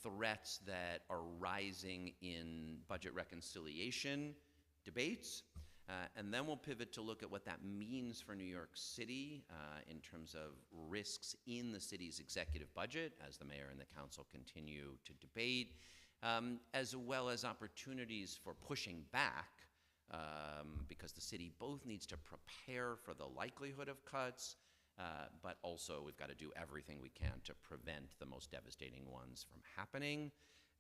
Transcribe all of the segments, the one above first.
threats that are rising in budget reconciliation debates. And then we'll pivot to look at what that means for New York City in terms of risks in the city's executive budget as the mayor and the council continue to debate, as well as opportunities for pushing back because the city both needs to prepare for the likelihood of cuts, but also we've got to do everything we can to prevent the most devastating ones from happening.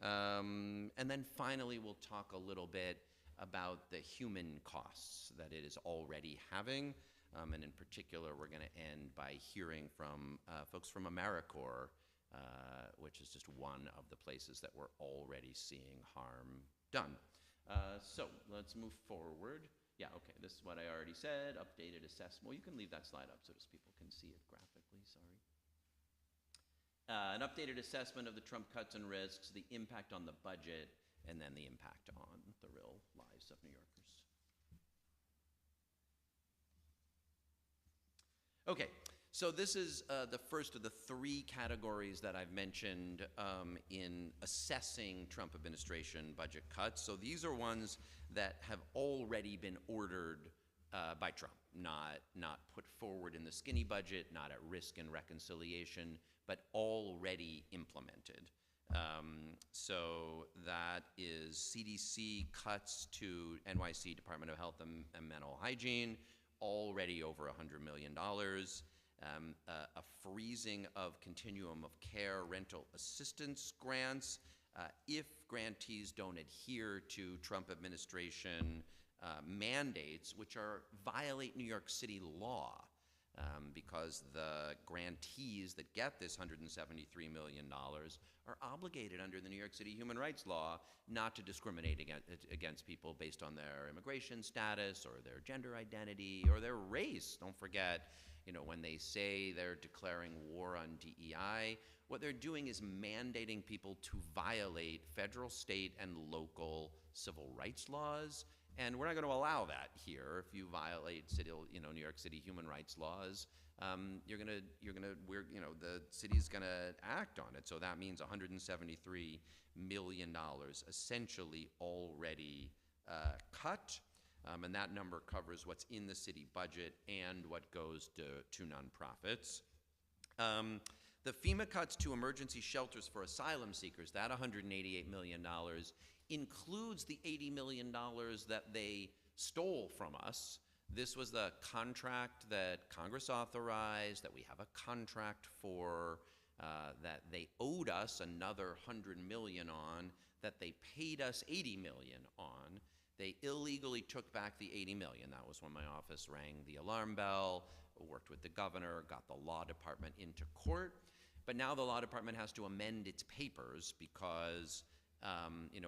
And then finally, we'll talk a little bit about the human costs that it is already having. And in particular, we're going to end by hearing from folks from AmeriCorps, which is just one of the places that we're already seeing harm done. So let's move forward. Yeah, okay, this is what I already said, updated assessment. Well, you can leave that slide up so that people can see it graphically, sorry. An updated assessment of the Trump cuts and risks, the impact on the budget, and then the impact on the real lives of New Yorkers. Okay, so this is the first of the three categories that I've mentioned in assessing Trump administration budget cuts. So these are ones that have already been ordered by Trump, not put forward in the skinny budget, not at risk in reconciliation, but already implemented. So that is CDC cuts to NYC Department of Health and Mental Hygiene, already over $100 million. A freezing of continuum of care rental assistance grants if grantees don't adhere to Trump administration mandates, which violate New York City law. Because the grantees that get this $173 million are obligated under the New York City human rights law not to discriminate against people based on their immigration status or their gender identity or their race. Don't forget, when they say they're declaring war on DEI, what they're doing is mandating people to violate federal, state, and local civil rights laws. And we're not going to allow that here. If you violate New York City human rights laws, the city's going to act on it. So that means $173 million essentially already cut. And that number covers what's in the city budget and what goes to nonprofits. The FEMA cuts to emergency shelters for asylum seekers, that $188 million, includes the $80 million that they stole from us. This was the contract that Congress authorized, that we have a contract for, that they owed us another $100 million on, that they paid us $80 million on. They illegally took back the $80 million. That was when my office rang the alarm bell, worked with the governor, got the law department into court. But now the law department has to amend its papers because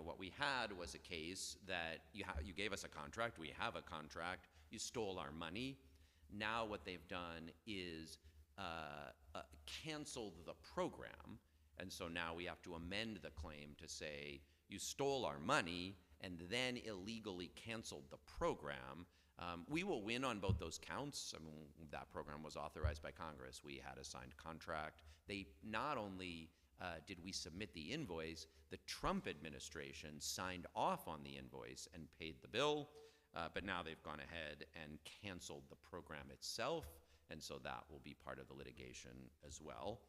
what we had was a case that you gave us a contract, we have a contract, you stole our money. Now what they've done is canceled the program, and so now we have to amend the claim to say you stole our money and then illegally canceled the program. We will win on both those counts. I mean, that program was authorized by Congress. We had a signed contract. They not only did we submit the invoice, the Trump administration signed off on the invoice and paid the bill, but now they've gone ahead and canceled the program itself, and so that will be part of the litigation as well.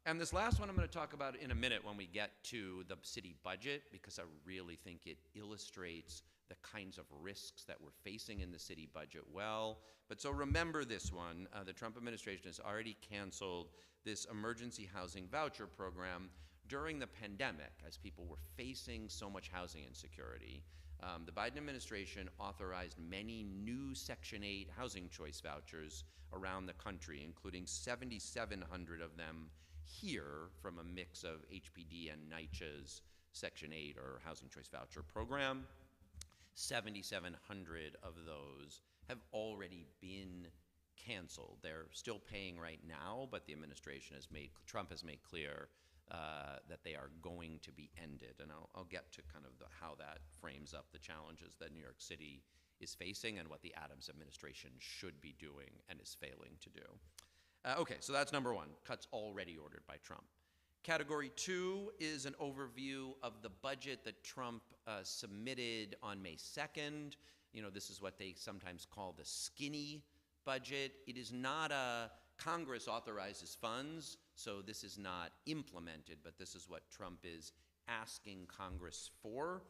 And this last one I'm going to talk about in a minute when we get to the city budget, because I really think it illustrates the kinds of risks that we're facing in the city budget well. But so remember this one, the Trump administration has already canceled this emergency housing voucher program during the pandemic as people were facing so much housing insecurity. The Biden administration authorized many new Section 8 housing choice vouchers around the country, including 7,700 of them here from a mix of HPD and NYCHA's Section 8 or housing choice voucher program. 7,700 of those have already been canceled. They're still paying right now, but the administration Trump has made clear that they are going to be ended. And I'll get to kind of how that frames up the challenges that New York City is facing and what the Adams administration should be doing and is failing to do. Okay, so that's number one, cuts already ordered by Trump. Category 2 is an overview of the budget that Trump submitted on May 2nd. You know, this is what they sometimes call the skinny budget. It is not a Congress authorizes funds, so this is not implemented, but this is what Trump is asking Congress for.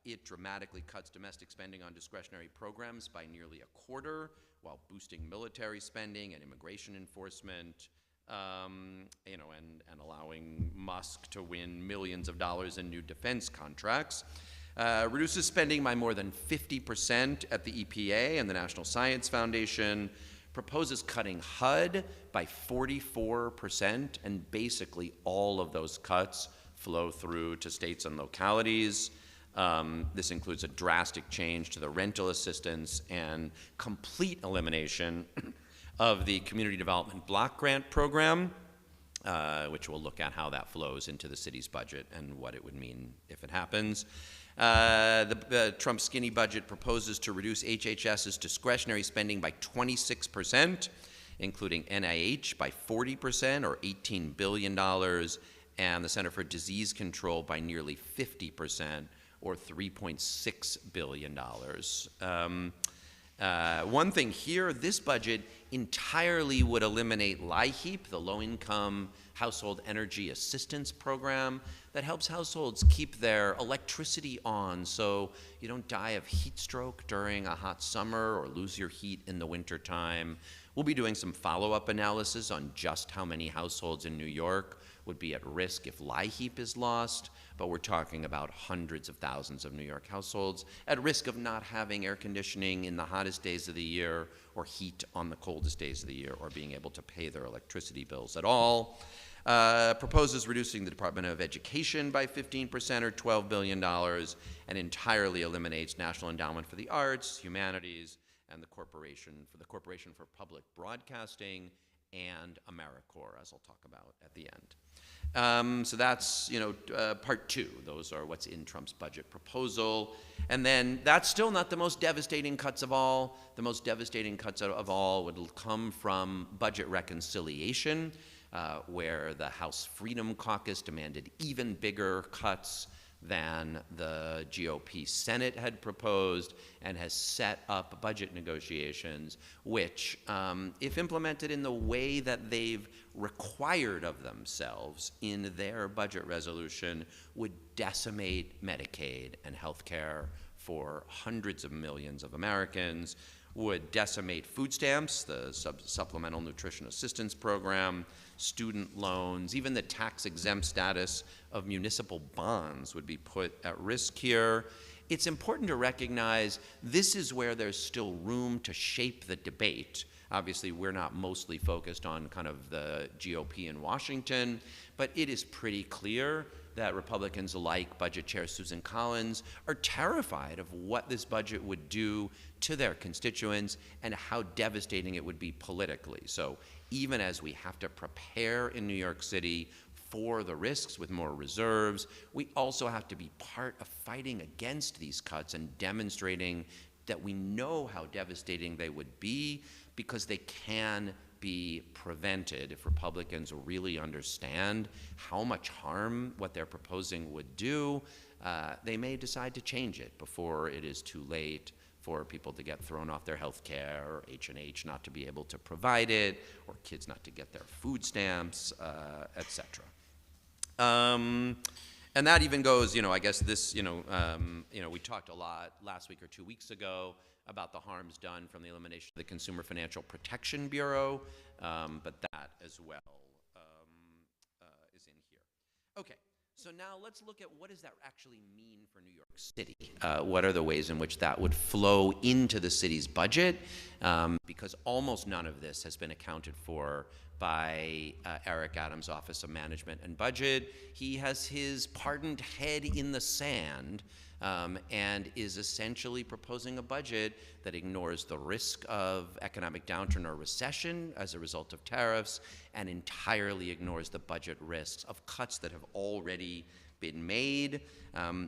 It dramatically cuts domestic spending on discretionary programs by nearly a quarter, while boosting military spending and immigration enforcement, you know, and allowing Musk to win millions of dollars in new defense contracts. Reduces spending by more than 50% at the EPA and the National Science Foundation, proposes cutting HUD by 44%, and basically all of those cuts flow through to states and localities. This includes a drastic change to the rental assistance and complete elimination of the Community Development Block Grant Program, which we'll look at how that flows into the city's budget and what it would mean if it happens. The Trump skinny budget proposes to reduce HHS's discretionary spending by 26%, including NIH by 40% or $18 billion, and the Center for Disease Control by nearly 50% or $3.6 billion. One thing here, this budget entirely would eliminate LIHEAP, the Low-Income Household Energy Assistance Program that helps households keep their electricity on so you don't die of heat stroke during a hot summer or lose your heat in the wintertime. We'll be doing some follow-up analysis on just how many households in New York would be at risk if LIHEAP is lost, but we're talking about hundreds of thousands of New York households at risk of not having air conditioning in the hottest days of the year or heat on the coldest days of the year or being able to pay their electricity bills at all. Proposes reducing the Department of Education by 15% or $12 billion and entirely eliminates National Endowment for the Arts, Humanities, and the Corporation for Public Broadcasting and AmeriCorps, as I'll talk about at the end. So that's, part two. Those are what's in Trump's budget proposal. And then that's still not the most devastating cuts of all. The most devastating cuts of all would come from budget reconciliation, where the House Freedom Caucus demanded even bigger cuts than the GOP Senate had proposed and has set up budget negotiations which, if implemented in the way that they've required of themselves in their budget resolution, would decimate Medicaid and health care for hundreds of millions of Americans, would decimate food stamps, the Supplemental Nutrition Assistance Program, student loans, even the tax-exempt status of municipal bonds would be put at risk here. It's important to recognize this is where there's still room to shape the debate. Obviously, we're not mostly focused on kind of the GOP in Washington, but it is pretty clear that Republicans like Budget Chair Susan Collins are terrified of what this budget would do to their constituents and how devastating it would be politically. So even as we have to prepare in New York City for the risks with more reserves, we also have to be part of fighting against these cuts and demonstrating that we know how devastating they would be because they can be prevented if Republicans really understand how much harm what they're proposing would do. They may decide to change it before it is too late for people to get thrown off their health care, or H&H not to be able to provide it, or kids not to get their food stamps, etc. And that even goes, I guess this, we talked a lot last week or 2 weeks ago about the harms done from the elimination of the Consumer Financial Protection Bureau, but that as well is in here. Okay, so now let's look at what does that actually mean for New York City? What are the ways in which that would flow into the city's budget? Because almost none of this has been accounted for by Eric Adams' Office of Management and Budget. He has his pardoned head in the sand and is essentially proposing a budget that ignores the risk of economic downturn or recession as a result of tariffs and entirely ignores the budget risks of cuts that have already been made.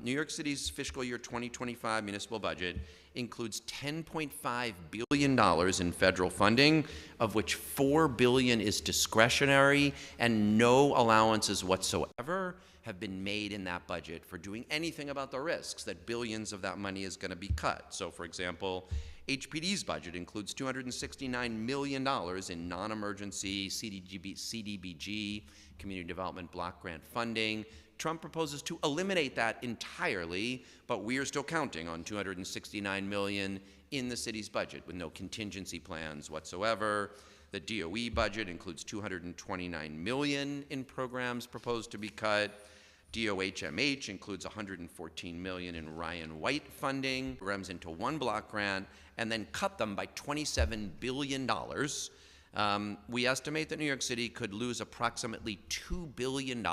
New York City's fiscal year 2025 municipal budget includes $10.5 billion in federal funding, of which $4 billion is discretionary, and no allowances whatsoever have been made in that budget for doing anything about the risks that billions of that money is going to be cut. So, for example, HPD's budget includes $269 million in non-emergency CDBG, Community Development Block Grant funding. Trump proposes to eliminate that entirely, but we are still counting on $269 million in the city's budget with no contingency plans whatsoever. The DOE budget includes $229 million in programs proposed to be cut. DOHMH includes $114 million in Ryan White funding, programs into one block grant, and then cut them by $27 billion. We estimate that New York City could lose approximately $2 billion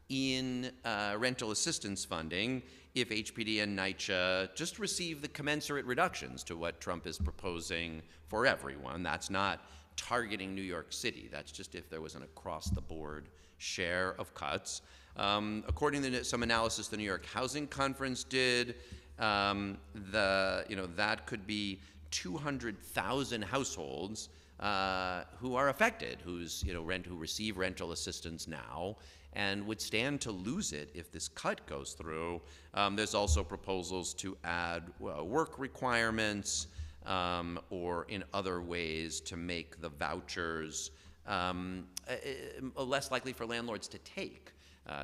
in rental assistance funding if HPD and NYCHA just receive the commensurate reductions to what Trump is proposing for everyone. That's not targeting New York City. That's just if there was an across-the-board share of cuts. According to some analysis the New York Housing Conference did, that could be 200,000 households who are affected, who receive rental assistance now, and would stand to lose it if this cut goes through. There's also proposals to add work requirements or in other ways to make the vouchers less likely for landlords to take.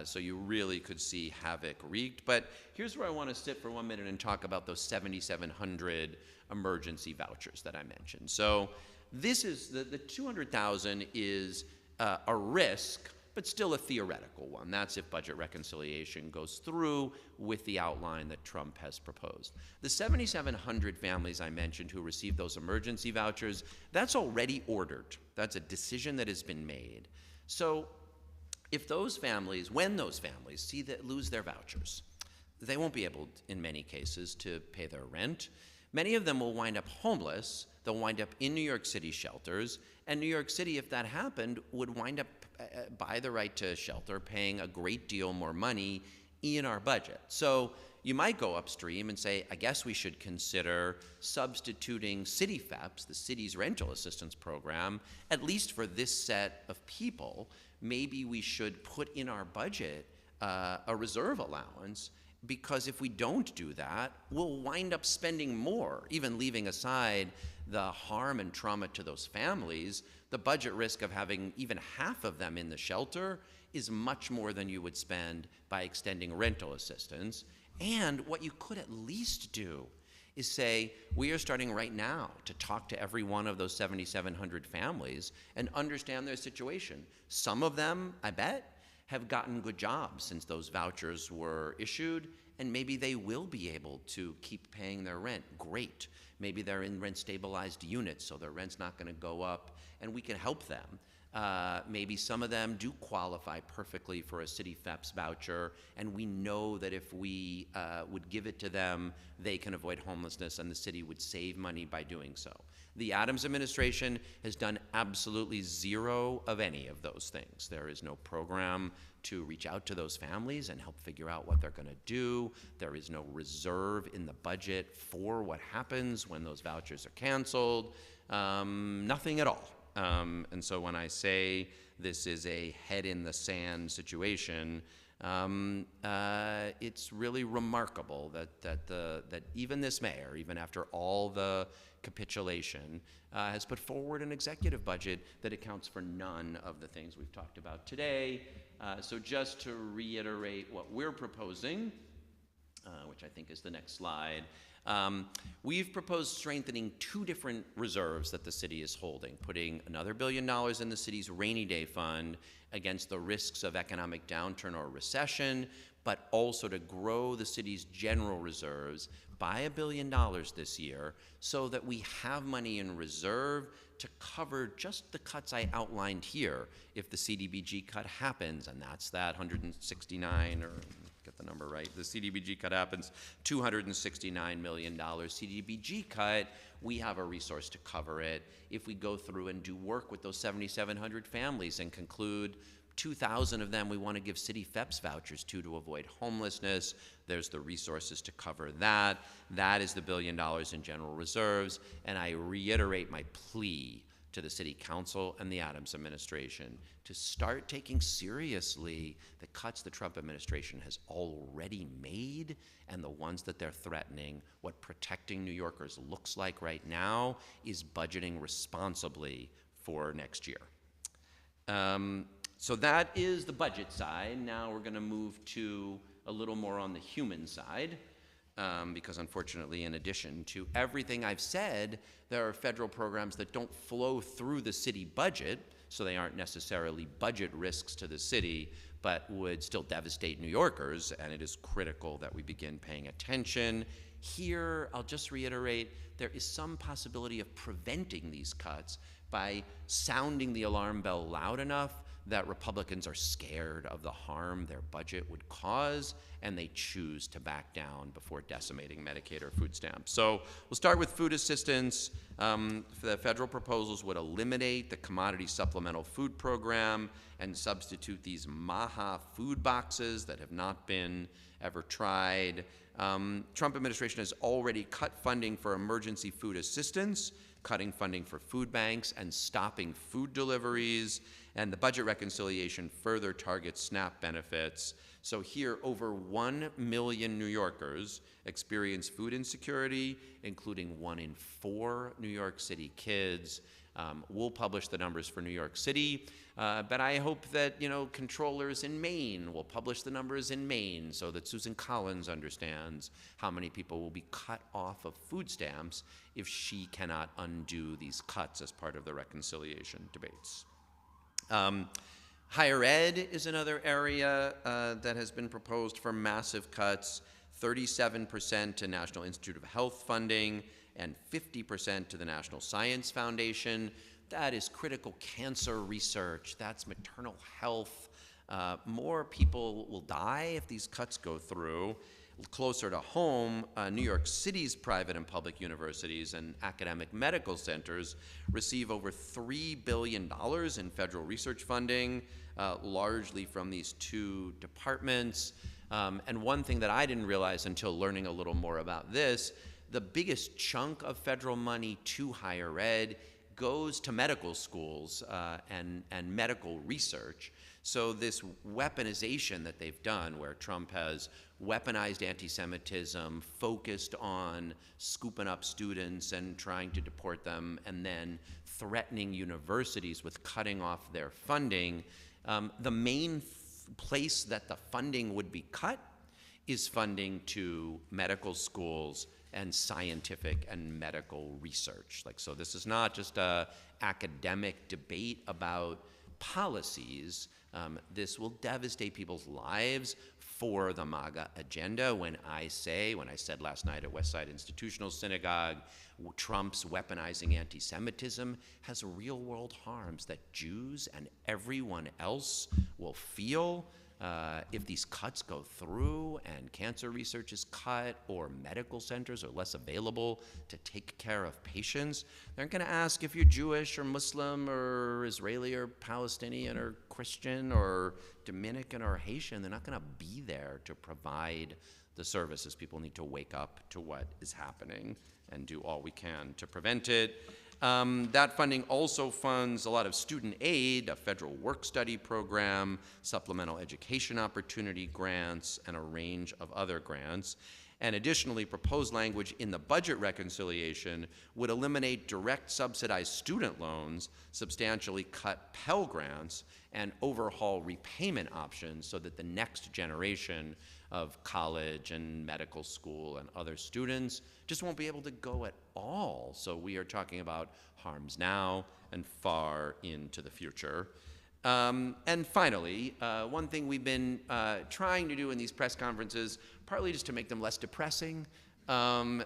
So you really could see havoc wreaked. But here's where I want to sit for 1 minute and talk about those 7,700 emergency vouchers that I mentioned. So this is, the 200,000 is a risk, but still a theoretical one. That's if budget reconciliation goes through with the outline that Trump has proposed. The 7,700 families I mentioned who received those emergency vouchers, that's already ordered. That's a decision that has been made. So if those families, when those families lose their vouchers, they won't be able, in many cases, to pay their rent. Many of them will wind up homeless. They'll wind up in New York City shelters. And New York City, if that happened, would wind up, by the right to shelter, paying a great deal more money in our budget. So you might go upstream and say, I guess we should consider substituting CityFEPS, the city's rental assistance program, at least for this set of people. Maybe we should put in our budget a reserve allowance, because if we don't do that, we'll wind up spending more, even leaving aside the harm and trauma to those families. The budget risk of having even half of them in the shelter is much more than you would spend by extending rental assistance. And what you could at least do is say, we are starting right now to talk to every one of those 7,700 families and understand their situation. Some of them, I bet, have gotten good jobs since those vouchers were issued, and maybe they will be able to keep paying their rent. Great. Maybe they're in rent-stabilized units, so their rent's not going to go up, and we can help them. Maybe some of them do qualify perfectly for a CityFEPS voucher, and we know that if we would give it to them, they can avoid homelessness, and the city would save money by doing so. The Adams administration has done absolutely zero of any of those things. There is no program to reach out to those families and help figure out what they're going to do. There is no reserve in the budget for what happens when those vouchers are canceled. Nothing at all. And so when I say this is a head-in-the-sand situation, it's really remarkable that even this mayor, even after all the capitulation, has put forward an executive budget that accounts for none of the things we've talked about today. So just to reiterate what we're proposing, which I think is the next slide, we've proposed strengthening two different reserves that the city is holding, putting another $1 billion in the city's rainy day fund against the risks of economic downturn or recession, but also to grow the city's general reserves by $1 billion this year so that we have money in reserve to cover just the cuts I outlined here if the CDBG cut happens, and that's that 169, or get the number right, the CDBG cut happens, $269 million CDBG cut, we have a resource to cover it. If we go through and do work with those 7,700 families and conclude 2,000 of them we want to give city FEPS vouchers to avoid homelessness. There's the resources to cover that. That is the $1 billion in general reserves. And I reiterate my plea to the City Council and the Adams administration to start taking seriously the cuts the Trump administration has already made and the ones that they're threatening. What protecting New Yorkers looks like right now is budgeting responsibly for next year. So that is the budget side. Now we're going to move to a little more on the human side, because unfortunately, in addition to everything I've said, there are federal programs that don't flow through the city budget, so they aren't necessarily budget risks to the city, but would still devastate New Yorkers, and it is critical that we begin paying attention. Here, I'll just reiterate, there is some possibility of preventing these cuts by sounding the alarm bell loud enough that Republicans are scared of the harm their budget would cause, and they choose to back down before decimating Medicaid or food stamps. So we'll start with food assistance. The federal proposals would eliminate the Commodity Supplemental Food Program and substitute these MAHA food boxes that have not been ever tried. Trump administration has already cut funding for emergency food assistance, cutting funding for food banks, and stopping food deliveries. And the budget reconciliation further targets SNAP benefits. So here, over 1 million New Yorkers experience food insecurity, including 1 in 4 New York City kids. We'll publish the numbers for New York City, but I hope that, controllers in Maine will publish the numbers in Maine so that Susan Collins understands how many people will be cut off of food stamps if she cannot undo these cuts as part of the reconciliation debates. Higher ed is another area that has been proposed for massive cuts, 37% to National Institute of Health funding and 50% to the National Science Foundation. That is critical cancer research. That's maternal health. More people will die if these cuts go through. Closer to home, New York City's private and public universities and academic medical centers receive over $3 billion in federal research funding, largely from these 2 departments. And one thing that I didn't realize until learning a little more about this, the biggest chunk of federal money to higher ed goes to medical schools and medical research. So this weaponization that they've done, where Trump has weaponized anti-Semitism, focused on scooping up students and trying to deport them, and then threatening universities with cutting off their funding, the main place that the funding would be cut is funding to medical schools and scientific and medical research. So this is not just an academic debate about policies. This will devastate people's lives for the MAGA agenda. When I said last night at Westside Institutional Synagogue, Trump's weaponizing anti-Semitism has real-world harms that Jews and everyone else will feel if these cuts go through and cancer research is cut or medical centers are less available to take care of patients. They're going to ask if you're Jewish or Muslim or Israeli or Palestinian or Christian or Dominican or Haitian. They're not going to be there to provide the services. People need to wake up to what is happening and do all we can to prevent it. That funding also funds a lot of student aid, a federal work-study program, supplemental education opportunity grants, and a range of other grants. And additionally, proposed language in the budget reconciliation would eliminate direct subsidized student loans, substantially cut Pell Grants, and overhaul repayment options so that the next generation of college and medical school and other students just won't be able to go at all. So we are talking about harms now and far into the future. And finally, one thing we've been trying to do in these press conferences, partly just to make them less depressing, and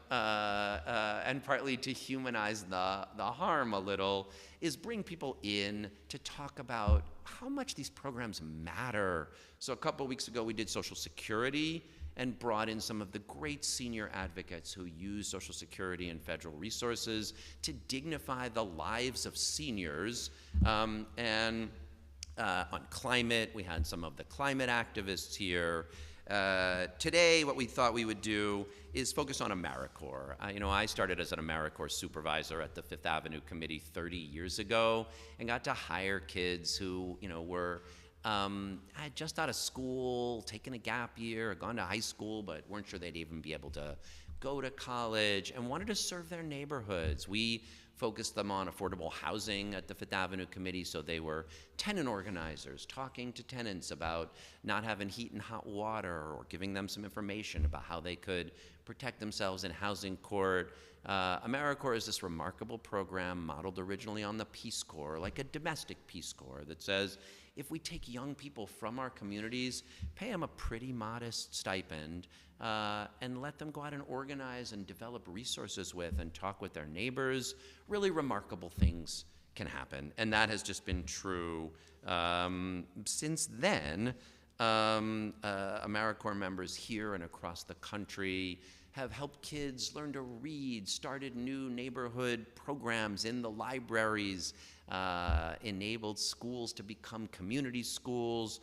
partly to humanize the harm a little, is bring people in to talk about how much these programs matter. So a couple weeks ago, we did Social Security and brought in some of the great senior advocates who use Social Security and federal resources to dignify the lives of seniors. And on climate. We had some of the climate activists here. Today, what we thought we would do is focus on AmeriCorps. I started as an AmeriCorps supervisor at the Fifth Avenue Committee 30 years ago and got to hire kids who, were just out of school, taken a gap year, gone to high school, but weren't sure they'd even be able to go to college and wanted to serve their neighborhoods. We focused them on affordable housing at the Fifth Avenue Committee, so they were tenant organizers, talking to tenants about not having heat and hot water, or giving them some information about how they could protect themselves in housing court. AmeriCorps is this remarkable program modeled originally on the Peace Corps, like a domestic Peace Corps that says, if we take young people from our communities, pay them a pretty modest stipend, and let them go out and organize and develop resources with and talk with their neighbors, really remarkable things can happen. And that has just been true since then. AmeriCorps members here and across the country have helped kids learn to read, started new neighborhood programs in the libraries, enabled schools to become community schools,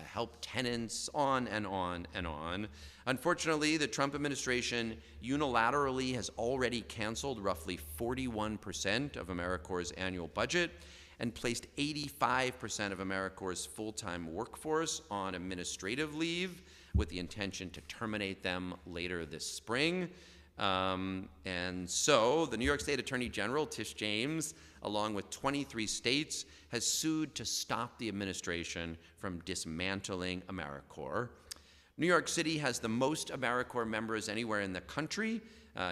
helped tenants, on and on and on. Unfortunately, the Trump administration unilaterally has already canceled roughly 41% of AmeriCorps' annual budget and placed 85% of AmeriCorps' full-time workforce on administrative leave with the intention to terminate them later this spring. And so the New York State Attorney General, Tish James, along with 23 states, has sued to stop the administration from dismantling AmeriCorps. New York City has the most AmeriCorps members anywhere in the country.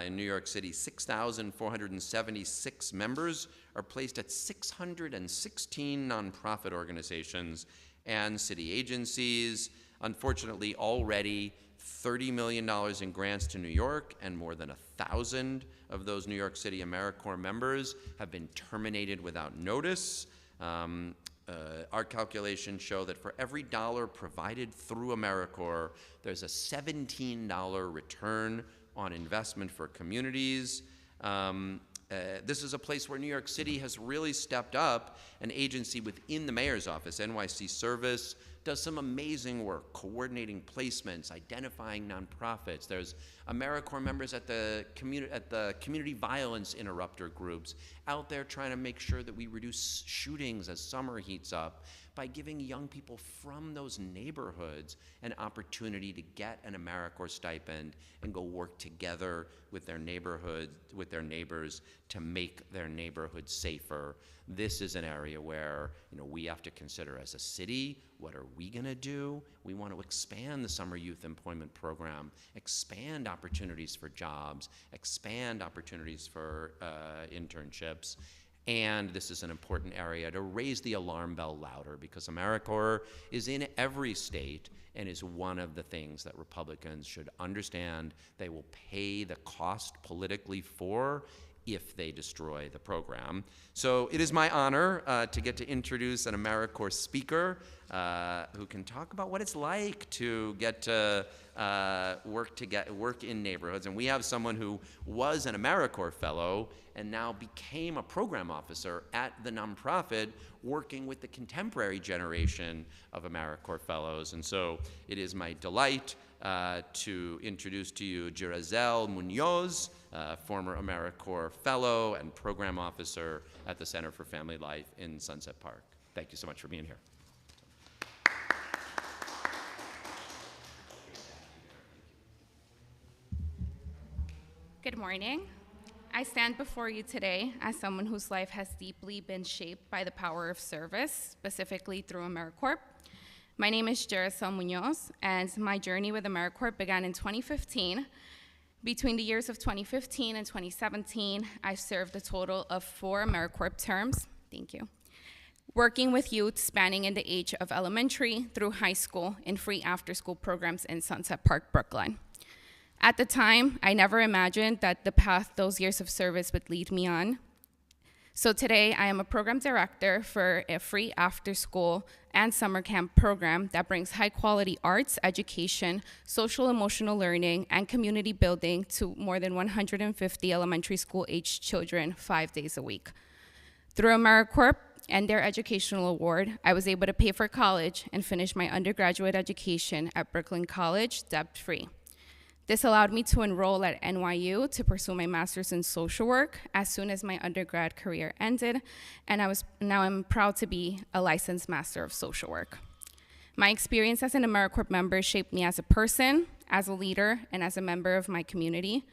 In New York City, 6,476 members are placed at 616 nonprofit organizations and city agencies. Unfortunately, already $30 million in grants to New York, and more than 1,000 of those New York City AmeriCorps members have been terminated without notice. Our calculations show that for every dollar provided through AmeriCorps, there's a $17 return on investment for communities. This is a place where New York City has really stepped up. An agency within the mayor's office, NYC Service, does some amazing work coordinating placements, identifying nonprofits. There's AmeriCorps members at the community violence interrupter groups out there trying to make sure that we reduce shootings as summer heats up by giving young people from those neighborhoods an opportunity to get an AmeriCorps stipend and go work together with their neighborhood, with their neighbors, to make their neighborhood safer. This is an area where we have to consider as a city, what are we going to do? We want to expand the summer youth employment program, expand opportunities for jobs, expand opportunities for internships. And this is an important area to raise the alarm bell louder, because AmeriCorps is in every state and is one of the things that Republicans should understand they will pay the cost politically for if they destroy the program. So it is my honor to get to introduce an AmeriCorps speaker who can talk about what it's like to get to work in neighborhoods. And we have someone who was an AmeriCorps fellow and now became a program officer at the nonprofit, working with the contemporary generation of AmeriCorps fellows. And so it is my delight to introduce to you Jirazel Munoz, former AmeriCorps fellow and program officer at the Center for Family Life in Sunset Park. Thank you so much for being here. Good morning. I stand before you today as someone whose life has deeply been shaped by the power of service, specifically through AmeriCorps. My name is Jirazel Munoz, and my journey with AmeriCorps began in 2015. Between the years of 2015 and 2017, I served a total of 4 AmeriCorps terms, thank you, working with youth spanning in the age of elementary through high school in free after-school programs in Sunset Park, Brooklyn. At the time, I never imagined that the path those years of service would lead me on. So today, I am a program director for a free after-school and summer camp program that brings high-quality arts, education, social-emotional learning, and community building to more than 150 elementary school-aged children 5 days a week. Through AmeriCorps, and their educational award, I was able to pay for college and finish my undergraduate education at Brooklyn College debt-free. This allowed me to enroll at NYU to pursue my master's in social work as soon as my undergrad career ended, and now I'm proud to be a licensed master of social work. My experience as an AmeriCorps member shaped me as a person, as a leader, and as a member of my community.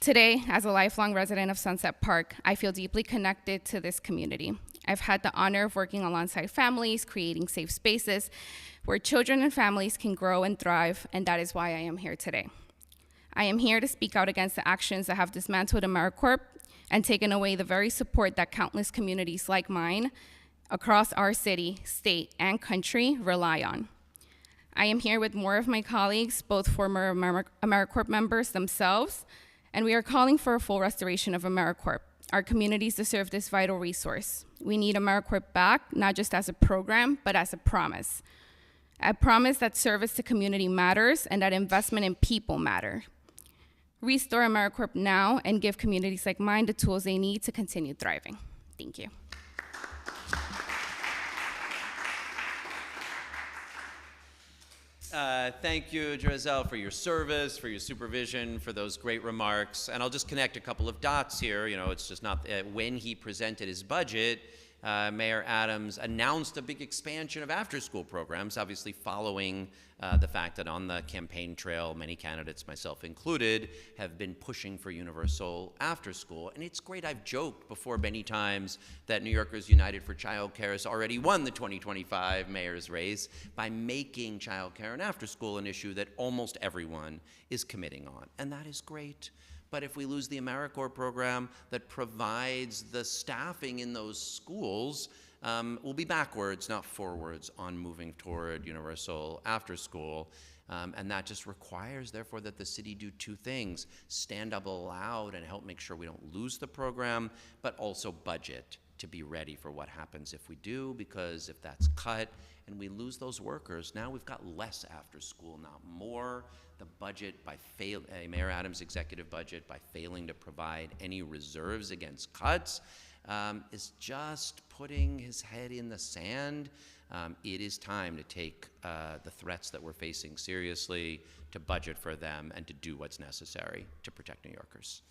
Today, as a lifelong resident of Sunset Park, I feel deeply connected to this community. I've had the honor of working alongside families, creating safe spaces where children and families can grow and thrive, and that is why I am here today. I am here to speak out against the actions that have dismantled AmeriCorps and taken away the very support that countless communities like mine across our city, state, and country rely on. I am here with more of my colleagues, both former AmeriCorps members themselves, and we are calling for a full restoration of AmeriCorps. Our communities deserve this vital resource. We need AmeriCorps back, not just as a program, but as a promise. A promise that service to community matters and that investment in people matter. Restore AmeriCorps now and give communities like mine the tools they need to continue thriving. Thank you. Thank you, Giselle, for your service, for your supervision, for those great remarks. And I'll just connect a couple of dots here. You know, it's just not, when he presented his budget, Mayor Adams announced a big expansion of after-school programs, obviously following the fact that on the campaign trail, many candidates, myself included, have been pushing for universal after-school. And it's great. I've joked before many times that New Yorkers United for Childcare has already won the 2025 mayor's race by making childcare and after-school an issue that almost everyone is committing on. And that is great. But if we lose the AmeriCorps program that provides the staffing in those schools, we'll be backwards, not forwards, on moving toward universal after school. And that just requires, therefore, that the city do two things: stand up loud and help make sure we don't lose the program, but also budget to be ready for what happens if we do, because if that's cut and we lose those workers, now we've got less after school, not more. The budget, Mayor Adams' executive budget, by failing to provide any reserves against cuts, is just putting his head in the sand. It is time to take the threats that we're facing seriously, to budget for them, and to do what's necessary to protect New Yorkers.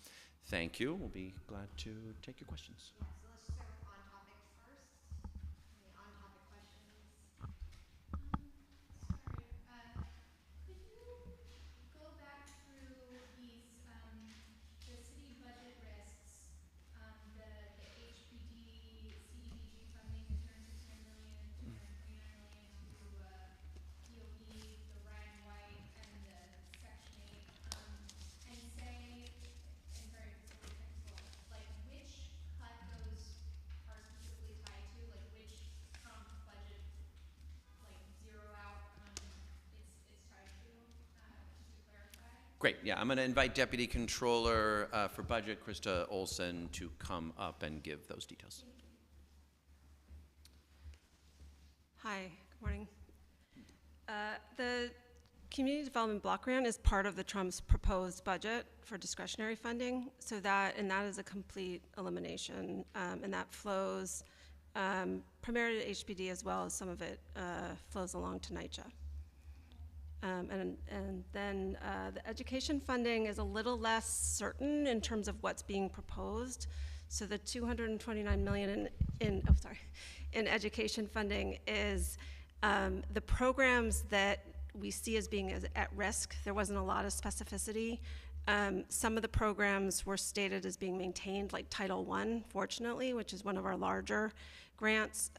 Thank you. We'll be glad to take your questions. Yeah, so let's start with on-topic first. Any on-topic questions? Could you go back through these, the city budget risks, the HPD, CDBG funding, the $269 million, $229 million to DOE, the red and white, and the Section 8, and say, and very specific textual, like which cut those are specifically tied to, like which Trump budget, like zero out, it's tied to, just to clarify. Great. Yeah, I'm going to invite Deputy Controller for Budget, Krista Olson, to come up and give those details. Hi, good morning. The Community Development Block Grant is part of the Trump's proposed budget for discretionary funding, so that is a complete elimination, and that flows primarily to HPD, as well as some of it flows along to NYCHA. And then the education funding is a little less certain in terms of what's being proposed. So the $229 million in education funding is the programs that we see as being at risk. There wasn't a lot of specificity. Some of the programs were stated as being maintained, like Title I, fortunately, which is one of our larger grants.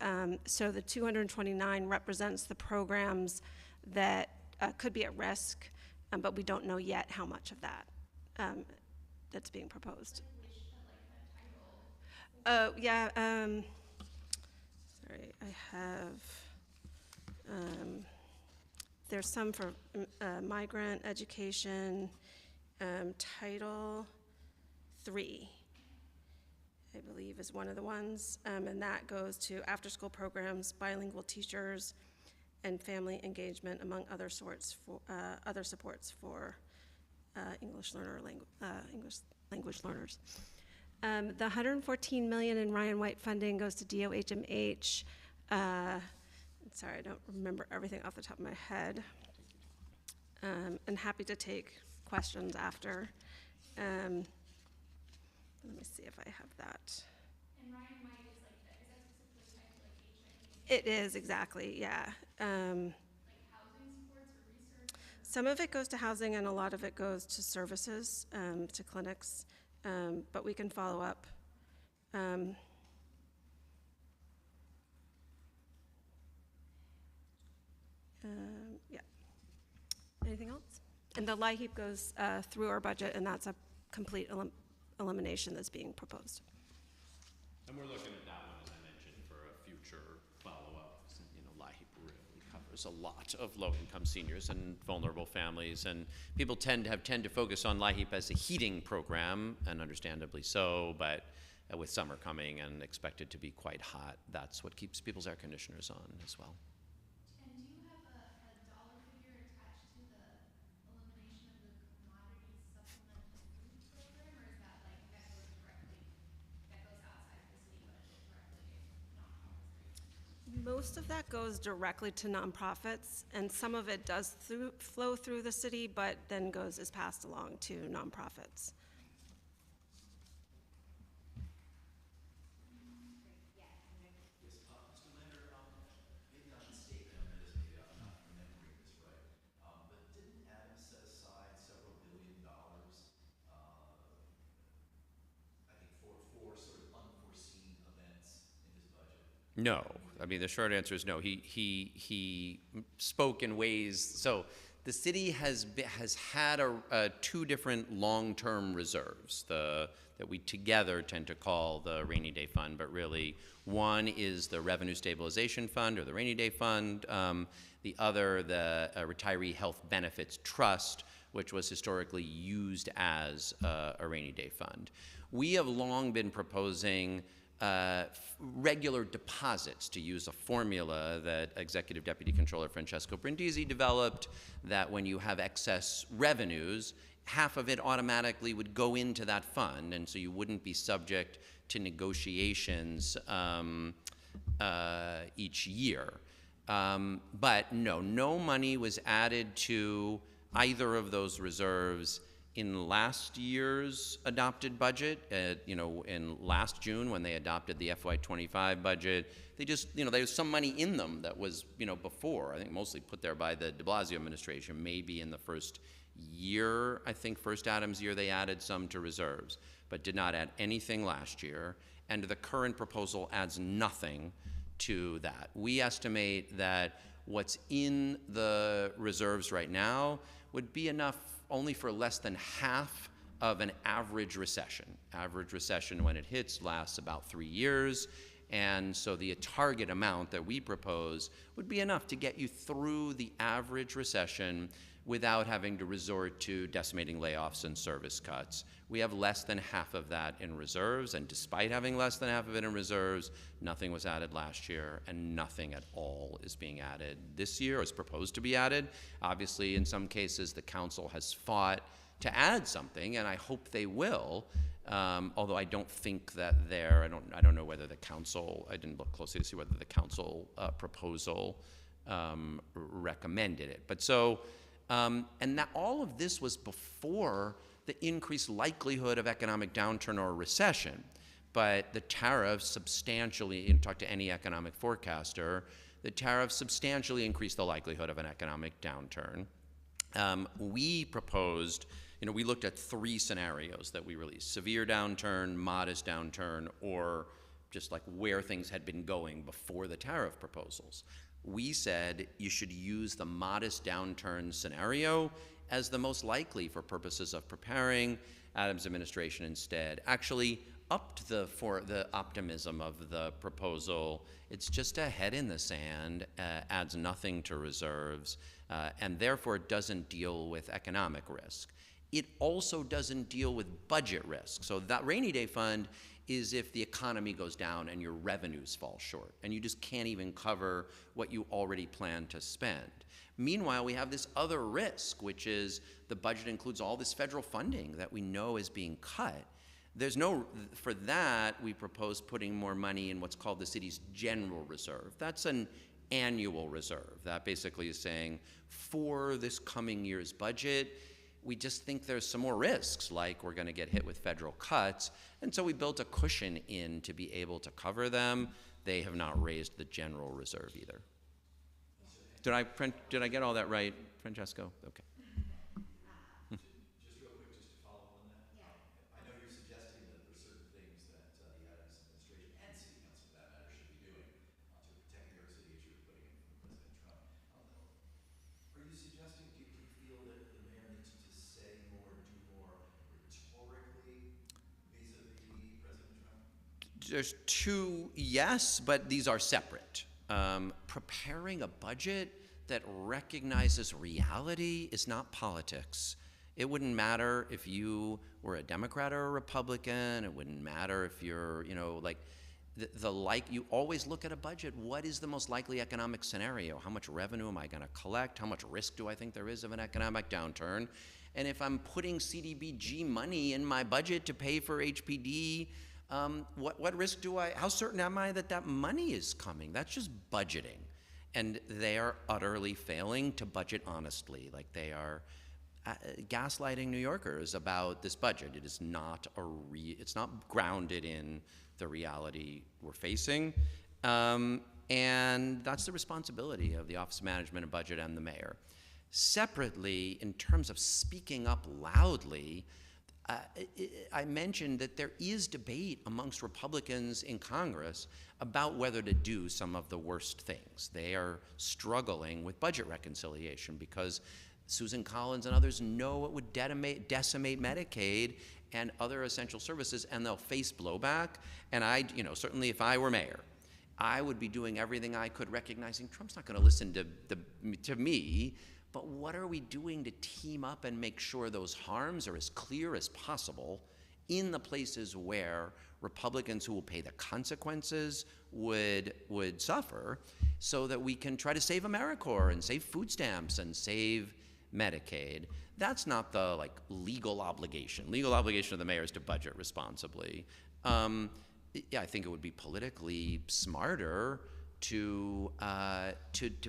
So the 229 represents the programs that could be at risk, but we don't know yet how much of that that's being proposed. Yeah, sorry, I have, there's some for migrant education, Title III, I believe, is one of the ones, and that goes to after-school programs, bilingual teachers, and family engagement, among other sorts for other supports for English language learners. The 114 million in Ryan White funding goes to DOHMH. Sorry, I don't remember everything off the top of my head. And happy to take questions after. Let me see if I have that. And Ryan White is like, is that specifically tied to like HIV, It is, exactly, yeah. like housing supports or research? Some of it goes to housing and a lot of it goes to services, to clinics, but we can follow up. Yeah. Anything else? And the LIHEAP goes through our budget, and that's a complete elimination that's being proposed. And we're looking at that one, as I mentioned, for a future follow-up. You know, LIHEAP really covers a lot of low-income seniors and vulnerable families, and people tend to focus on LIHEAP as a heating program, and understandably so, but with summer coming and expected to be quite hot, that's what keeps people's air conditioners on as well. And do you have a dollar figure attached to the elimination of the commodity supplemental food program, or is that like, that goes directly, that goes outside of the city budget directly to nonprofits? Most of that goes directly to nonprofits, and some of it does flow through the city, but then is passed along to nonprofits. No, I mean, the short answer is no. He spoke in ways, so the city has had two different long-term reserves that we together tend to call the rainy day fund, but really one is the revenue stabilization fund or the rainy day fund, the other the retiree health benefits trust, which was historically used as a rainy day fund. We have long been proposing regular deposits, to use a formula that Executive Deputy Controller Francesco Brindisi developed, that when you have excess revenues, half of it automatically would go into that fund, and so you wouldn't be subject to negotiations each year. But no money was added to either of those reserves in last year's adopted budget. In last June when they adopted the FY25 budget, they just, there's some money in them that was, before, I think mostly put there by the de Blasio administration. Maybe in the first year, I think first Adams year, they added some to reserves, but did not add anything last year. And the current proposal adds nothing to that. We estimate that what's in the reserves right now would be enough only for less than half of an average recession. Average recession, when it hits, lasts about 3 years. And so the target amount that we propose would be enough to get you through the average recession without having to resort to decimating layoffs and service cuts. We have less than half of that in reserves, and despite having less than half of it in reserves, nothing was added last year, and nothing at all is being added this year, or is proposed to be added. Obviously, in some cases, the council has fought to add something, and I hope they will, although I don't think that I don't know whether the council, I didn't look closely to see whether the council proposal recommended it. But so, and that all of this was before the increased likelihood of economic downturn or recession. But the tariffs substantially, you talk to any economic forecaster, the tariffs substantially increased the likelihood of an economic downturn. We proposed, we looked at 3 scenarios that we released: severe downturn, modest downturn, or just like where things had been going before the tariff proposals. We said you should use the modest downturn scenario as the most likely for purposes of preparing. Adams administration instead actually upped for the optimism of the proposal. It's just a head in the sand, adds nothing to reserves, and therefore it doesn't deal with economic risk. It also doesn't deal with budget risk. So that rainy day fund is if the economy goes down and your revenues fall short, and you just can't even cover what you already plan to spend. Meanwhile, we have this other risk, which is the budget includes all this federal funding that we know is being cut, There's no, for that, we propose putting more money in what's called the city's general reserve. That's an annual reserve. That basically is saying, for this coming year's budget, we just think there's some more risks, like we're gonna get hit with federal cuts, and so we built a cushion in to be able to cover them. They have not raised the general reserve either. Did I get all that right, Francesco? Okay. Just real quick, just to follow up on that. I know you're suggesting that there's certain things that the Adams administration and city council, for that matter, should be doing to protect New York City as you were putting it from President Trump. Are you suggesting, do you feel that the mayor needs to say more, do more rhetorically vis-a-vis President Trump? There's two, yes, but these are separate. Preparing a budget that recognizes reality is not politics. It wouldn't matter if you were a Democrat or a Republican. It wouldn't matter if you're, you know, like, you always look at a budget. What is the most likely economic scenario? How much revenue am I gonna collect? How much risk do I think there is of an economic downturn? And if I'm putting CDBG money in my budget to pay for HPD, what risk do how certain am I that that money is coming? That's just budgeting. And they are utterly failing to budget honestly. Like, they are gaslighting New Yorkers about this budget. It is not it's not grounded in the reality we're facing. And that's the responsibility of the Office of Management and Budget and the mayor. Separately, in terms of speaking up loudly, I mentioned that there is debate amongst Republicans in Congress about whether to do some of the worst things. They are struggling with budget reconciliation because Susan Collins and others know it would decimate Medicaid and other essential services, and they'll face blowback. And certainly if I were mayor, I would be doing everything I could, recognizing Trump's not going to listen to me. But what are we doing to team up and make sure those harms are as clear as possible in the places where Republicans who will pay the consequences would suffer, so that we can try to save AmeriCorps and save food stamps and save Medicaid? That's not the legal obligation. Legal obligation of the mayor is to budget responsibly. Yeah, I think it would be politically smarter to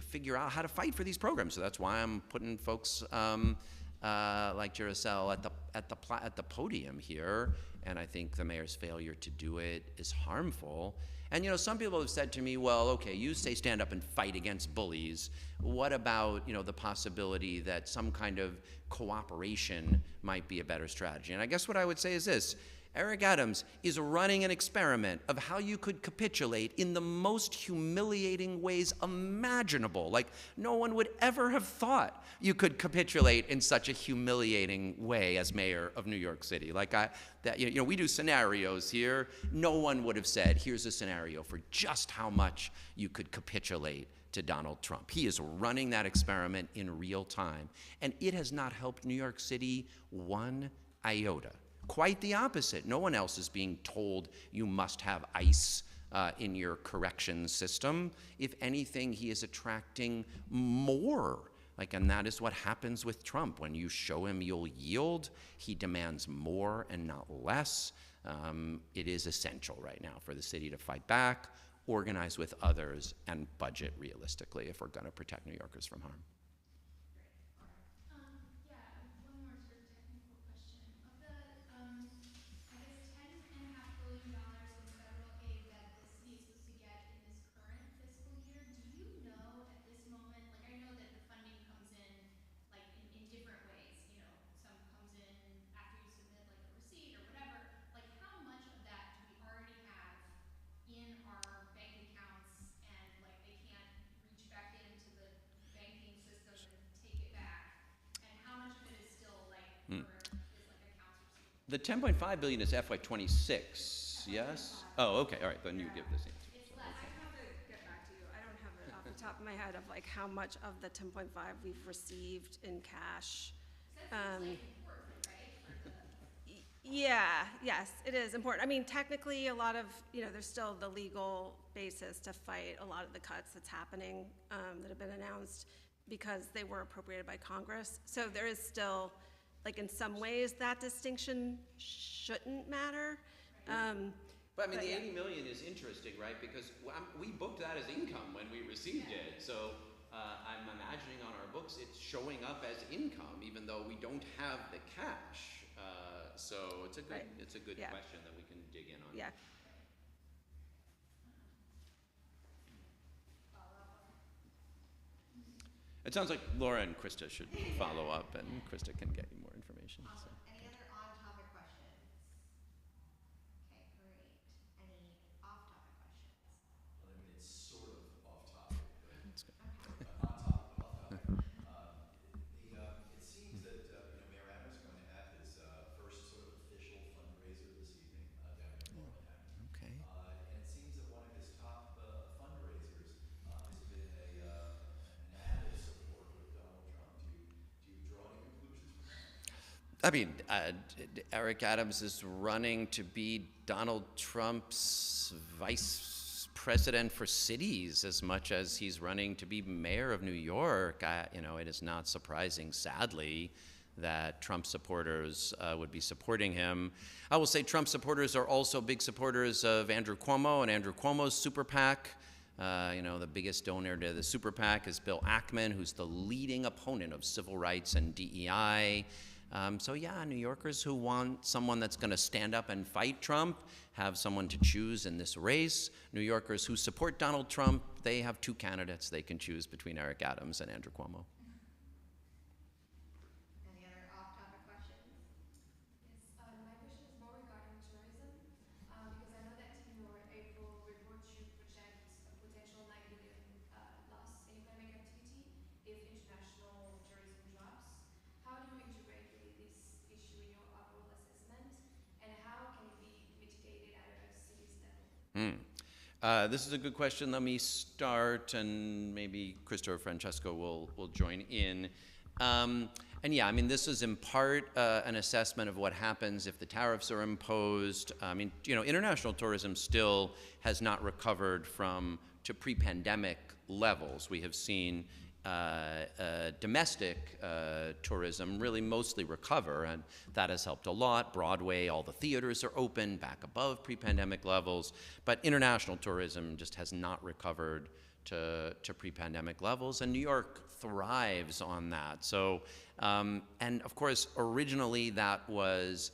figure out how to fight for these programs. So that's why I'm putting folks like Jericel at the podium here. And I think the mayor's failure to do it is harmful. And some people have said to me, well, okay, you say stand up and fight against bullies. What about the possibility that some kind of cooperation might be a better strategy? And I guess what I would say is this. Eric Adams is running an experiment of how you could capitulate in the most humiliating ways imaginable. Like, no one would ever have thought you could capitulate in such a humiliating way as mayor of New York City. We do scenarios here. No one would have said, here's a scenario for just how much you could capitulate to Donald Trump. He is running that experiment in real time. And it has not helped New York City one iota. Quite the opposite. No one else is being told you must have ICE in your corrections system. If anything, he is attracting more. And that is what happens with Trump. When you show him you'll yield, he demands more and not less. It is essential right now for the city to fight back, organize with others, and budget realistically if we're going to protect New Yorkers from harm. One more sort of technical question. Of the, I guess, $10.5 billion in federal aid that the city is supposed to get in this current fiscal year, do you know at this moment, I know that the funding comes in, in different ways, some comes in after you submit, a receipt or whatever, how much of that do we already have in our bank accounts, and, they can't reach back into the banking system and take it back? And how much of it is still accounts receivable? The 10.5 billion is FY26, yes? Oh, okay, all right, then you give this answer. I have to get back to you. I don't have it off the top of my head of how much of the 10.5 we've received in cash. Important, right? Yes, it is important. I mean, technically, a lot of, there's still the legal basis to fight a lot of the cuts that's happening that have been announced because they were appropriated by Congress. So there is still like in some ways, that distinction shouldn't matter. But I mean, But the yeah. 80 million is interesting, right? Because we booked that as income when we received it. So I'm imagining on our books it's showing up as income, even though we don't have the cash. So it's a good, Right. it's a good Yeah. question that we can dig in on. Yeah. It sounds like Laura and Krista should follow up, and Krista can get you more information. So. Awesome. Any other on-topic questions? Okay, great. Any off-topic questions? Well, I mean, it's sort of off topic, but That's good. on topic, but off topic. It seems that, Mayor Adams is going to have his first sort of official fundraiser this evening down in Birmingham. Okay. And it seems that one of his top fundraisers has been an ad of support with Donald Trump. Do you draw any conclusions from that? I mean, Eric Adams is running to be Donald Trump's vice president for cities as much as he's running to be mayor of New York. It is not surprising, sadly, that Trump supporters would be supporting him. I will say Trump supporters are also big supporters of Andrew Cuomo and Andrew Cuomo's super PAC. The biggest donor to the super PAC is Bill Ackman, who's the leading opponent of civil rights and DEI. New Yorkers who want someone that's going to stand up and fight Trump have someone to choose in this race. New Yorkers who support Donald Trump, they have two candidates they can choose between Eric Adams and Andrew Cuomo. Any other off-topic questions? Yes, my question is more regarding tourism, because I know that in your April report you project a potential 9 billion loss in economic activity if international tourism drops. How do you integrate really this issue in your overall assessment, and how can it be mitigated at a city's level? This is a good question. Let me start, and maybe Krista or Francesco will join in. This is in part an assessment of what happens if the tariffs are imposed. International tourism still has not recovered to pre-pandemic levels. We have seen domestic tourism really mostly recover, and that has helped a lot. Broadway, all the theaters are open, back above pre-pandemic levels, but international tourism just has not recovered to pre-pandemic levels, and New York thrives on that. So, and of course, originally that was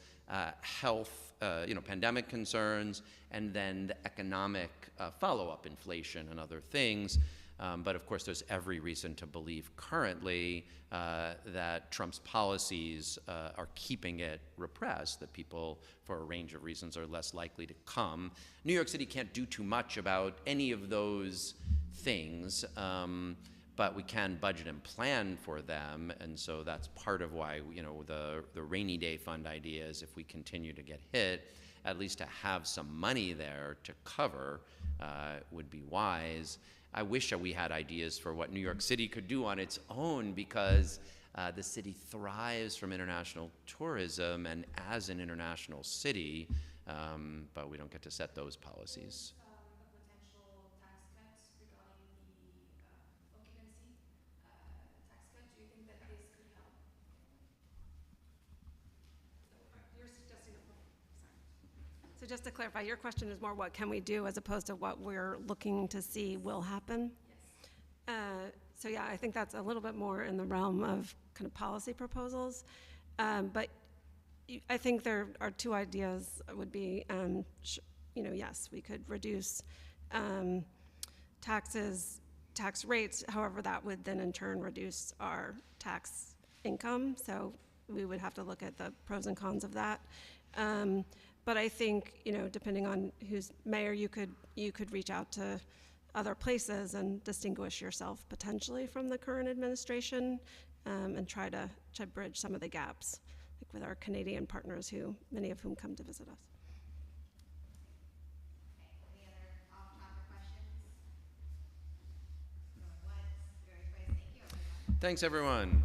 health, pandemic concerns, and then the economic follow-up, inflation and other things. But of course, there's every reason to believe currently that Trump's policies are keeping it repressed, that people, for a range of reasons, are less likely to come. New York City can't do too much about any of those things, but we can budget and plan for them, and so that's part of why, the rainy day fund idea is if we continue to get hit, at least to have some money there to cover would be wise. I wish we had ideas for what New York City could do on its own, because the city thrives from international tourism and as an international city, but we don't get to set those policies. A potential tax cuts regarding the occupancy tax cut. Do you think that this could help? You're suggesting So just to clarify, your question is more what can we do as opposed to what we're looking to see will happen? Yes. I think that's a little bit more in the realm of kind of policy proposals. But I think there are two ideas would be, yes, we could reduce tax rates. However, that would then in turn reduce our tax income. So we would have to look at the pros and cons of that. But I think, depending on who's mayor, you could reach out to other places and distinguish yourself potentially from the current administration, and try to bridge some of the gaps, like with our Canadian partners, many of whom come to visit us. Okay, any other off-topic questions? Going once, very quick, thank you, everyone. Thanks, everyone.